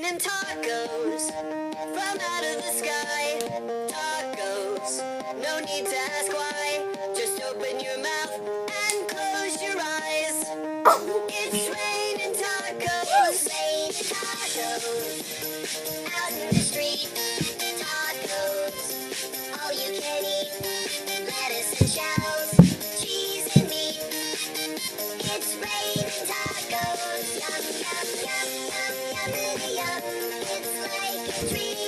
raining tacos from out of the sky. Tacos, no need to ask why. Just open your mouth and close your eyes. It's raining tacos, raining tacos. Out in the street, tacos, all you can eat. Lettuce and shells, cheese and meat. It's raining tacos, yum, yum, yum, yum, yum, yum. It's like a treat.